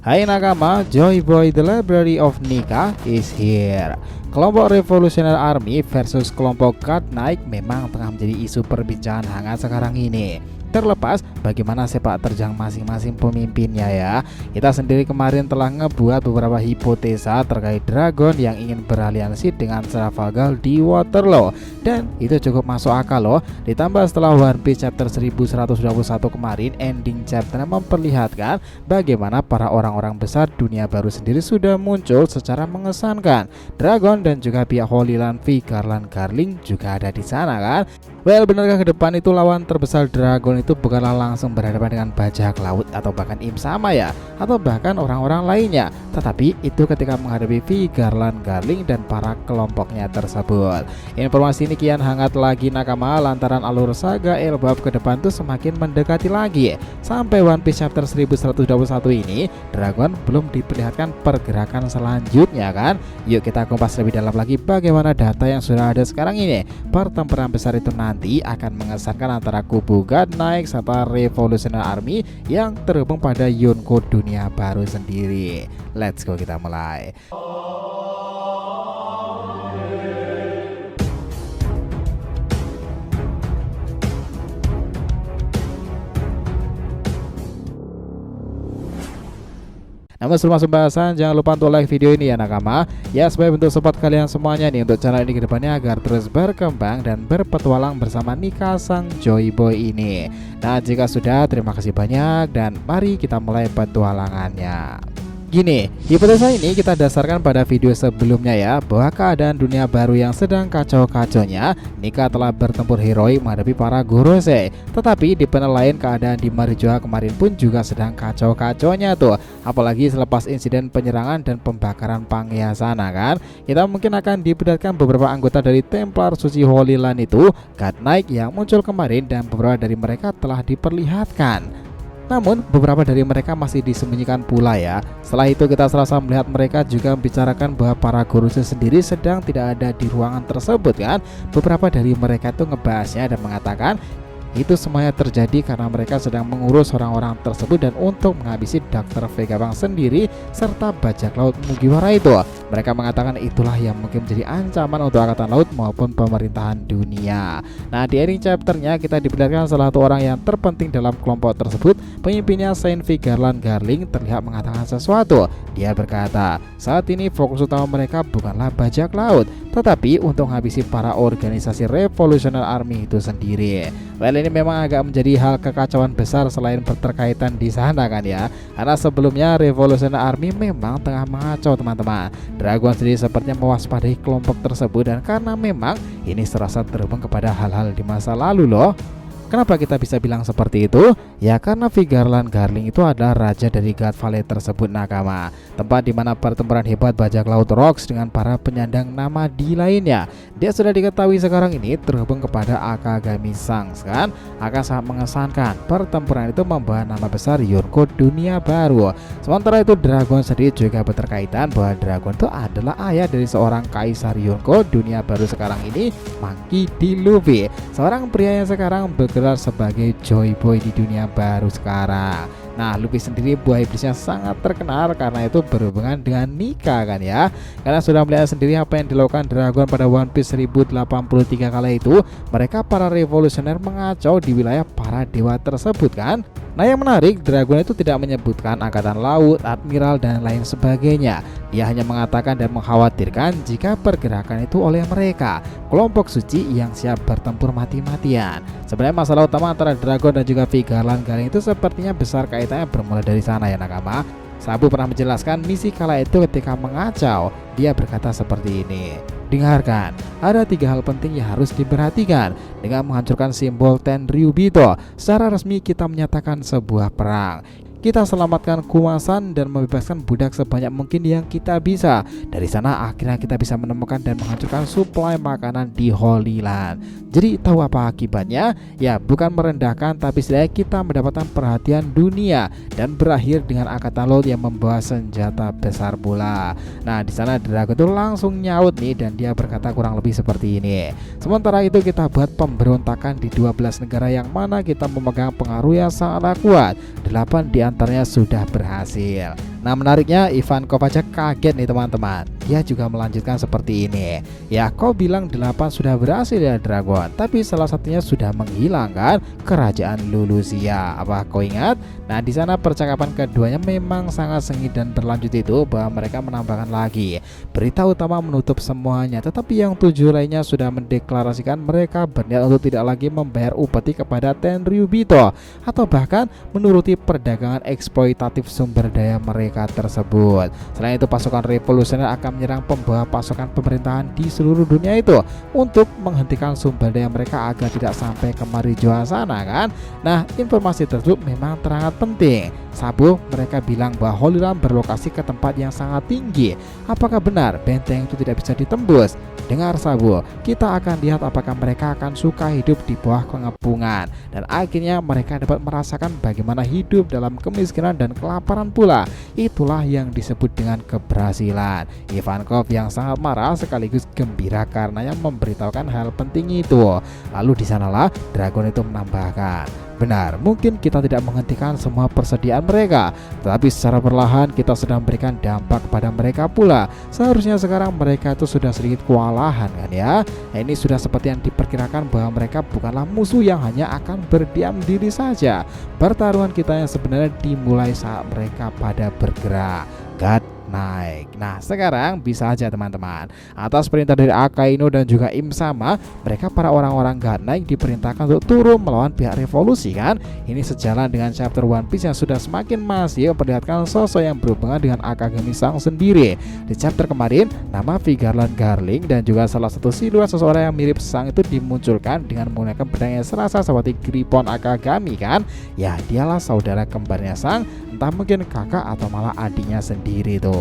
Hai nakama, Joy Boy the Library of Nika is here. Kelompok Revolutionary Army versus kelompok God Knight memang tengah menjadi isu perbincangan hangat sekarang ini. Terlepas bagaimana sepak terjang masing-masing pemimpinnya ya, kita sendiri kemarin telah ngebuat beberapa hipotesa terkait Dragon yang ingin beraliansi dengan Trafalgar di Waterloo. Dan itu cukup masuk akal loh. Ditambah setelah One Piece chapter 1121 kemarin, ending chapter memperlihatkan bagaimana para orang-orang besar dunia baru sendiri sudah muncul secara mengesankan. Dragon dan juga pihak Holy Land V Garland Garling juga ada di sana kan. Well, benarkah ke depan itu lawan terbesar Dragon itu bukanlah langsung berhadapan dengan bajak laut atau bahkan Im Sama ya, atau bahkan orang-orang lainnya, tetapi itu ketika menghadapi V Garland Garling dan para kelompoknya tersebut. Informasi ini kian hangat lagi nakama lantaran alur saga Elbaf ke depan tuh semakin mendekati lagi. Sampai One Piece chapter 1121 ini Dragon belum diperlihatkan pergerakan selanjutnya kan. Yuk kita kupas lebih dalam lagi bagaimana data yang sudah ada sekarang ini. Pertempuran besar itu nanti akan mengesankan antara kubu God Knight serta Revolutionary Army yang terhubung pada Yonko dunia baru sendiri. Let's go, kita mulai. Namun sebelum masuk bahasan, jangan lupa untuk like video ini ya nakama, ya sebagai bentuk support kalian semuanya nih untuk channel ini ke depannya agar terus berkembang dan berpetualang bersama Nika sang Joy Boy ini. Nah jika sudah, terima kasih banyak dan mari kita mulai petualangannya. Gini, hipotesa ini kita dasarkan pada video sebelumnya ya, bahwa keadaan dunia baru yang sedang kacau-kacaunya, Nika telah bertempur heroik menghadapi para Gorosei. Tetapi di panel lain keadaan di Marijoa kemarin pun juga sedang kacau-kacaunya tuh. Apalagi selepas insiden penyerangan dan pembakaran Pangea sana kan, kita mungkin akan diperlihatkan beberapa anggota dari Templar Suci Holy Land itu, God Knight yang muncul kemarin dan beberapa dari mereka telah diperlihatkan. Namun beberapa dari mereka masih disembunyikan pula ya. Setelah itu kita selasa melihat mereka juga membicarakan bahwa para Gorosei sendiri sedang tidak ada di ruangan tersebut kan. Beberapa dari mereka itu ngebahasnya dan mengatakan itu semuanya terjadi karena mereka sedang mengurus orang-orang tersebut dan untuk menghabisi Dr. Vegapunk sendiri serta bajak laut Mugiwara itu. Mereka mengatakan itulah yang mungkin menjadi ancaman untuk angkatan laut maupun pemerintahan dunia. Nah di ending chapternya kita diperlihatkan salah satu orang yang terpenting dalam kelompok tersebut, pemimpinnya Saint V Garland Garling terlihat mengatakan sesuatu. Dia berkata saat ini fokus utama mereka bukanlah bajak laut, tetapi untuk menghabisi para organisasi Revolutionary Army itu sendiri. Well, ini memang agak menjadi hal kekacauan besar selain berterkaitan di sana kan ya. Karena sebelumnya Revolutionary Army memang tengah mengacau teman-teman. Dragon sendiri sepertinya mewaspadai kelompok tersebut dan karena memang ini serasa terhubung kepada hal-hal di masa lalu loh. Kenapa kita bisa bilang seperti itu? Ya karena V Garland Garling itu adalah raja dari God Valley tersebut nakama, tempat di mana pertempuran hebat bajak laut Rocks dengan para penyandang nama di lainnya. Dia sudah diketahui sekarang ini terhubung kepada Akagami Sangs kan, akan sangat mengesankan. Pertempuran itu membawa nama besar Yonko dunia baru. Sementara itu Dragon sendiri juga berterkaitan bahwa Dragon itu adalah ayah dari seorang kaisar Yonko dunia baru sekarang ini, Monkey D. Luffy, seorang pria yang sekarang bergelar sebagai Joy Boy di dunia baru sekarang. Nah Luffy sendiri buah iblisnya sangat terkenal karena itu berhubungan dengan Nika kan ya. Karena sudah melihat sendiri apa yang dilakukan Dragon pada One Piece 1083 kala itu, mereka para revolusioner mengacau di wilayah para dewa tersebut kan. Nah yang menarik, Dragon itu tidak menyebutkan angkatan laut, admiral dan lain sebagainya. Dia hanya mengatakan dan mengkhawatirkan jika pergerakan itu oleh mereka, kelompok suci yang siap bertempur mati-matian. Sebenarnya masalah utama antara Dragon dan juga V Garland Garling itu sepertinya besar kaitannya bermula dari sana ya nakama. Sabu pernah menjelaskan misi kala itu ketika mengacau. Dia berkata seperti ini, dengarkan, ada 3 hal penting yang harus diperhatikan. Dengan menghancurkan simbol Tenryubito, secara resmi kita menyatakan sebuah perang. Kita selamatkan Kumasan dan membebaskan budak sebanyak mungkin yang kita bisa. Dari sana akhirnya kita bisa menemukan dan menghancurkan suplai makanan di Holy Land. Jadi tahu apa akibatnya? Ya bukan merendahkan, tapi setidaknya kita mendapatkan perhatian dunia dan berakhir dengan angkatan laut yang membawa senjata besar pula. Nah di sana Dragon itu langsung nyaut nih dan dia berkata kurang lebih seperti ini. Sementara itu kita buat pemberontakan di 12 negara yang mana kita memegang pengaruh yang sangat kuat. 8 di antaranya sudah berhasil. Nah menariknya Ivankov aja kaget nih teman-teman. Dia juga melanjutkan seperti ini. Ya kau bilang 8 sudah berhasil ya Dragon, tapi salah satunya sudah menghilangkan kerajaan Lulusia. Apa kau ingat? Nah di sana percakapan keduanya memang sangat sengit dan berlanjut itu bahwa mereka menambahkan lagi berita utama menutup semuanya. Tetapi yang 7 lainnya sudah mendeklarasikan mereka berniat untuk tidak lagi membayar upeti kepada Tenryubito atau bahkan menuruti perdagangan eksploitatif sumber daya mereka tersebut. Selain itu pasukan revolusioner akan menyerang pembawa pasukan pemerintahan di seluruh dunia itu untuk menghentikan sumber daya mereka agar tidak sampai ke Marijoa sana kan. Nah informasi tersebut memang sangat penting. Sabo mereka bilang bahwa Holy Land berlokasi ke tempat yang sangat tinggi. Apakah benar benteng itu tidak bisa ditembus? Dengar Sabo, kita akan lihat apakah mereka akan suka hidup di bawah pengepungan dan akhirnya mereka dapat merasakan bagaimana hidup dalam kemiskinan dan kelaparan pula. Itulah yang disebut dengan keberhasilan. Ivankov yang sangat marah sekaligus gembira karena yang memberitahukan hal penting itu. Lalu di sanalah Dragon itu menambahkan, benar, mungkin kita tidak menghentikan semua persediaan mereka, tetapi secara perlahan kita sedang memberikan dampak kepada mereka pula. Seharusnya sekarang mereka itu sudah sedikit kewalahan kan ya. Nah, ini sudah seperti yang diperkirakan bahwa mereka bukanlah musuh yang hanya akan berdiam diri saja. Pertarungan kita yang sebenarnya dimulai saat mereka pada bergerak. God naik. Nah sekarang bisa aja teman-teman, atas perintah dari Akainu dan juga Im Sama, mereka para orang-orang God Naik diperintahkan untuk turun melawan pihak revolusi kan. Ini sejalan dengan chapter One Piece yang sudah semakin masif memperlihatkan sosok yang berhubungan dengan Akagami Sang sendiri. Di chapter kemarin nama Vigarland Garling dan juga salah satu siluet seseorang yang mirip Sang itu dimunculkan dengan menggunakan pedang yang serasa seperti Griffon Akagami kan. Ya dialah saudara kembarnya Sang, entah mungkin kakak atau malah adiknya sendiri tuh.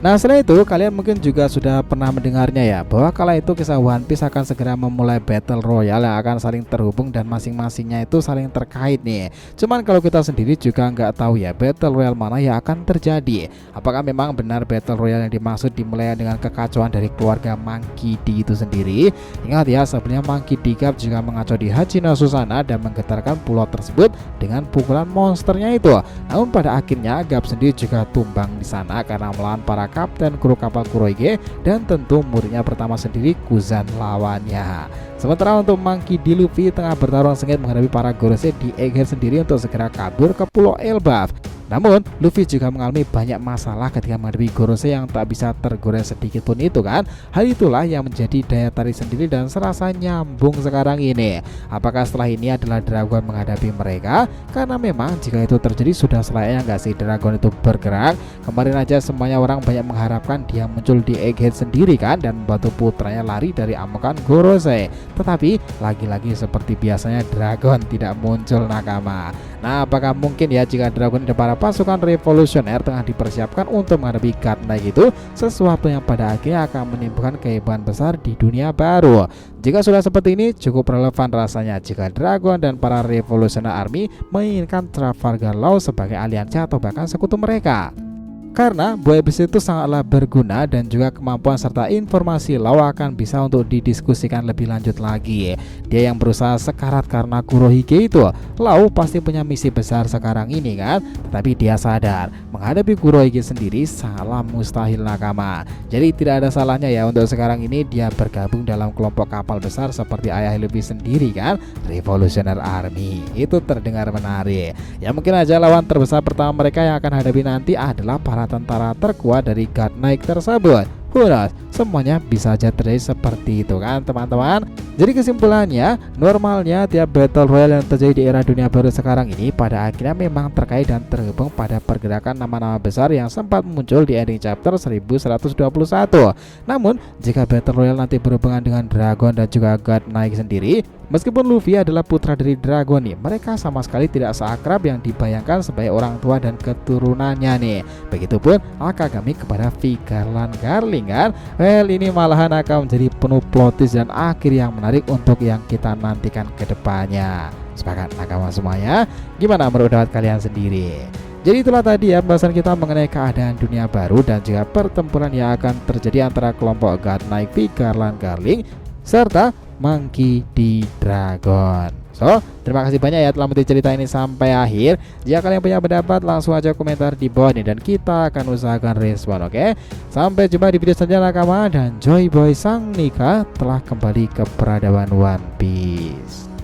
Nah setelah itu kalian mungkin juga sudah pernah mendengarnya ya, bahwa kala itu kisah One Piece akan segera memulai Battle Royale yang akan saling terhubung dan masing-masingnya itu saling terkait nih. Cuman kalau kita sendiri juga nggak tahu ya Battle Royale mana yang akan terjadi. Apakah memang benar Battle Royale yang dimaksud dimulai dengan kekacauan dari keluarga Monkey D itu sendiri? Ingat ya, sebenarnya Monkey D Cap juga mengacau di Hachino Susana dan menggetarkan pulau tersebut dengan pukulan monsternya itu. Namun pada akhirnya Gap sendiri juga tumbang di sana karena melawan para kapten kru kapal Kuroige dan tentu muridnya pertama sendiri Kuzan lawannya. Sementara untuk Monkey D Luffy tengah bertarung sengit menghadapi para Gorosei di Egghead sendiri untuk segera kabur ke Pulau Elbaf. Namun Luffy juga mengalami banyak masalah ketika menghadapi Gorosei yang tak bisa tergores sedikit pun itu kan. Hal itulah yang menjadi daya tarik sendiri dan serasa nyambung sekarang ini. Apakah setelah ini adalah Dragon menghadapi mereka? Karena memang jika itu terjadi sudah selayaknya nggak sih Dragon itu bergerak. Kemarin aja semuanya orang banyak mengharapkan dia muncul di Egghead sendiri kan dan membantu putranya lari dari amukan Gorosei. Tetapi lagi-lagi seperti biasanya Dragon tidak muncul nakama. Nah apakah mungkin ya jika Dragon dan para pasukan revolusioner tengah dipersiapkan untuk menghadapi God Naik itu sesuatu yang pada akhirnya akan menimbulkan kehebohan besar di dunia baru? Jika sudah seperti ini cukup relevan rasanya jika Dragon dan para revolusioner army menginginkan Trafalgar Law sebagai aliansi atau bahkan sekutu mereka. Karena buaya besi itu sangatlah berguna dan juga kemampuan serta informasi Law akan bisa untuk didiskusikan lebih lanjut lagi. Dia yang berusaha sekarat karena Kurohige itu, Law pasti punya misi besar sekarang ini kan. Tetapi dia sadar menghadapi Kurohige sendiri sangatlah mustahil nakama. Jadi tidak ada salahnya ya untuk sekarang ini dia bergabung dalam kelompok kapal besar seperti ayah Luffy sendiri kan, Revolutionary Army. Itu terdengar menarik. Ya mungkin aja lawan terbesar pertama mereka yang akan hadapi nanti adalah para tentara terkuat dari God Naik tersebut. Semuanya bisa aja terjadi seperti itu kan teman-teman. Jadi kesimpulannya, normalnya tiap Battle Royale yang terjadi di era dunia baru sekarang ini pada akhirnya memang terkait dan terhubung pada pergerakan nama-nama besar yang sempat muncul di ending chapter 1121. Namun jika Battle Royale nanti berhubungan dengan Dragon dan juga God Naik sendiri, meskipun Luffy adalah putra dari Dragon nih, mereka sama sekali tidak seakrab yang dibayangkan sebagai orang tua dan keturunannya nih. Begitupun Akagami kepada Vigarland Garling kan. Well ini malahan akan menjadi penuh plot twist dan akhir yang menarik untuk yang kita nantikan ke depannya. Sepakat nakama semuanya? Gimana menurut pendapat kalian sendiri? Jadi itulah tadi ya pembahasan kita mengenai keadaan dunia baru dan juga pertempuran yang akan terjadi antara kelompok God Naik Vigarland Garling serta Monkey D Dragon. So, terima kasih banyak ya telah menonton cerita ini sampai akhir. Jika kalian punya pendapat, langsung aja komentar di bawah nih dan kita akan usahakan respon, oke? Sampai jumpa di video selanjutnya nakama, dan Joy Boy Sang Nika telah kembali ke peradaban One Piece.